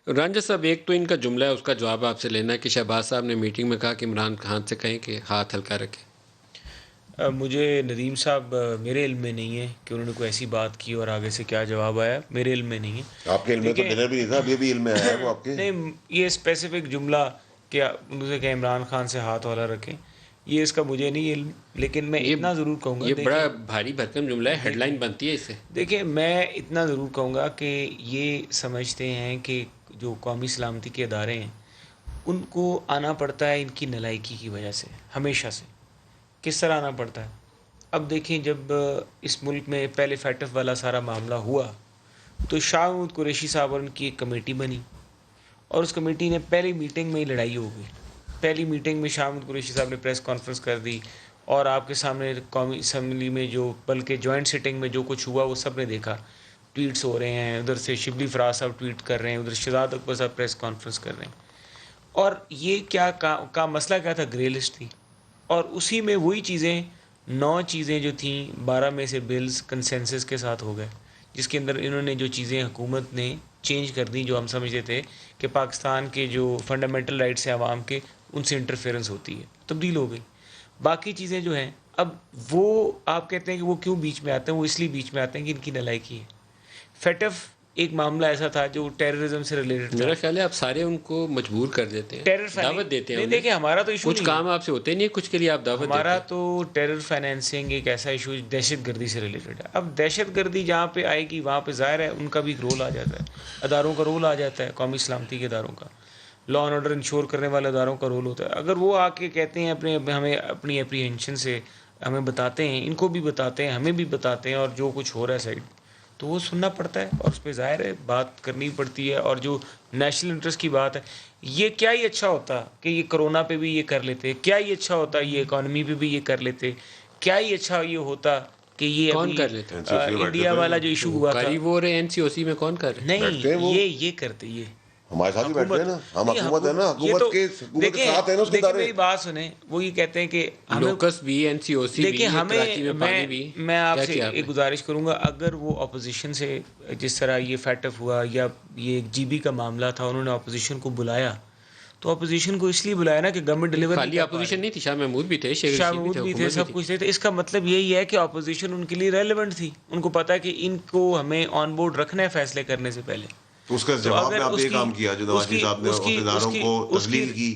رانجھا صاحب، ایک تو ان کا جملہ ہے، اس کا جواب آپ سے لینا ہے کہ شہباز صاحب نے میٹنگ میں کہا کہ عمران خان سے کہیں کہ ہاتھ ہلکا رکھے. مجھے ندیم صاحب میرے علم میں نہیں ہے کہ انہوں نے کوئی ایسی بات کی اور آگے سے کیا جواب آیا، میرے علم میں نہیں ہے. آپ کے علم میں تو ڈنر بھی نہیں تھا، ابھی علم میں آیا ہے وہ آپ کے. نہیں، یہ اسپیسیفک جملہ کہ انہوں نے کہا عمران خان سے ہاتھ والا رکھیں، یہ اس کا مجھے نہیں علم، لیکن میں اتنا ضرور کہوں گا. یہ بڑا بھاری بھرکم جملہ ہے، ہیڈ لائن بنتی ہے اس سے. دیکھیں، میں اتنا ضرور کہوں گا کہ یہ سمجھتے ہیں کہ جو قومی سلامتی کے ادارے ہیں ان کو آنا پڑتا ہے ان کی نالائکی کی وجہ سے، ہمیشہ سے. کس طرح آنا پڑتا ہے؟ اب دیکھیں، جب اس ملک میں پہلے فیٹف والا سارا معاملہ ہوا تو شاہ محمود قریشی صاحب اور ان کی ایک کمیٹی بنی، اور اس کمیٹی نے پہلی میٹنگ میں ہی لڑائی ہو گئی. پہلی میٹنگ میں شاہ محمود قریشی صاحب نے پریس کانفرنس کر دی، اور آپ کے سامنے قومی اسمبلی میں جو بلکہ جوائنٹ سٹنگ میں جو کچھ ہوا وہ سب نے دیکھا. ٹویٹس ہو رہے ہیں، ادھر سے شبلی فراز صاحب ٹویٹ کر رہے ہیں، ادھر شہزاد اکبر صاحب پریس کانفرنس کر رہے ہیں. اور یہ کیا کا مسئلہ کیا تھا؟ گرے لسٹ تھی، اور اسی میں وہی چیزیں 9 چیزیں جو تھیں 12 میں سے بلز کنسنسس کے ساتھ ہو گئے، جس کے اندر انہوں نے جو چیزیں حکومت نے چینج کر دی، جو ہم سمجھتے تھے کہ پاکستان کے جو فنڈامنٹل رائٹس ہیں عوام کے، ان سے انٹرفیئرنس ہوتی ہے، تبدیل ہو گئی. باقی چیزیں جو ہیں، اب وہ آپ کہتے ہیں کہ وہ کیوں بیچ میں آتے ہیں؟ وہ اس لیے بیچ میں آتے ہیں کہ ان کی نالائکی ہے. فیٹف ایک معاملہ ایسا تھا جو ٹیررزم سے ریلیٹڈ تھا. میرا خیال ہے آپ سارے ان کو مجبور کر دیتے ہیں، دعوت دیتے ہیں. دیکھیں، ہمارا تو ایشو کچھ کام آپ سے ہوتے نہیں، کچھ کے لیے آپ دعوت دیتے ہیں. ہمارا تو ٹیرر فائنینسنگ ایک ایسا ایشو دہشت گردی سے ریلیٹڈ ہے. اب دہشت گردی جہاں پہ آئے گی وہاں پہ ظاہر ہے ان کا بھی ایک رول آ جاتا ہے، اداروں کا رول آ جاتا ہے، قومی سلامتی کے اداروں کا، لا اینڈ آرڈر انشور کرنے والے اداروں کا رول ہوتا ہے. اگر وہ آ کے کہتے ہیں ہمیں اپنی اپریہینشن سے ہمیں بتاتے ہیں، ان کو بھی بتاتے ہیں، ہمیں بھی بتاتے ہیں، اور جو کچھ ہو رہا ہے سائڈ، تو وہ سننا پڑتا ہے اور اس پہ ظاہر ہے بات کرنی پڑتی ہے. اور جو نیشنل انٹرسٹ کی بات ہے، یہ کیا ہی اچھا ہوتا کہ یہ کرونا پہ بھی یہ کر لیتے، کیا ہی اچھا ہوتا یہ اکانومی پہ بھی یہ کر لیتے، کیا ہی اچھا یہ ہوتا کہ یہ کون کر لیتے؟ انڈیا والا جو ایشو ہوا تھا. قریب ہو رہے NCOC میں کون کر رہے؟ نہیں، یہ کرتے، یہ ہمارے ساتھ ہی بیٹھتے ہیں نا، ہم حکومت ہے نا، حکومت کے ساتھ ہے نا اس کے دیکھیں، ادارے. میری بات سنیں، وہ یہ کہتے ہیں کہ لوکس بھی، NCOC بھی، دیکھیں، کراچی میں پانی بھی. میں آپ سے ایک گزارش کروں گا، اگر وہ اپوزیشن سے جس طرح یہ فیٹف ہوا یا یہ GB کا معاملہ تھا، انہوں نے اپوزیشن کو بلایا، تو اپوزیشن کو اس لیے بلایا نا کہ گورنمنٹ ڈیلیور خالی اپوزیشن نہیں تھی، شاہ محمود بھی تھے، شاہ محمود بھی تھے، سب کچھ تھے. اس کا مطلب یہی ہے کہ اپوزیشن ان کے لیے ریلیونٹ تھی، ان کو پتا ہے کہ ان کو ہمیں آن بورڈ رکھنا ہے فیصلے کرنے سے پہلے. تو اس کا جواب میں آپ نے یہ کام کیا جو نواز شریف صاحب نے عہدیداروں کو تبلیغ کی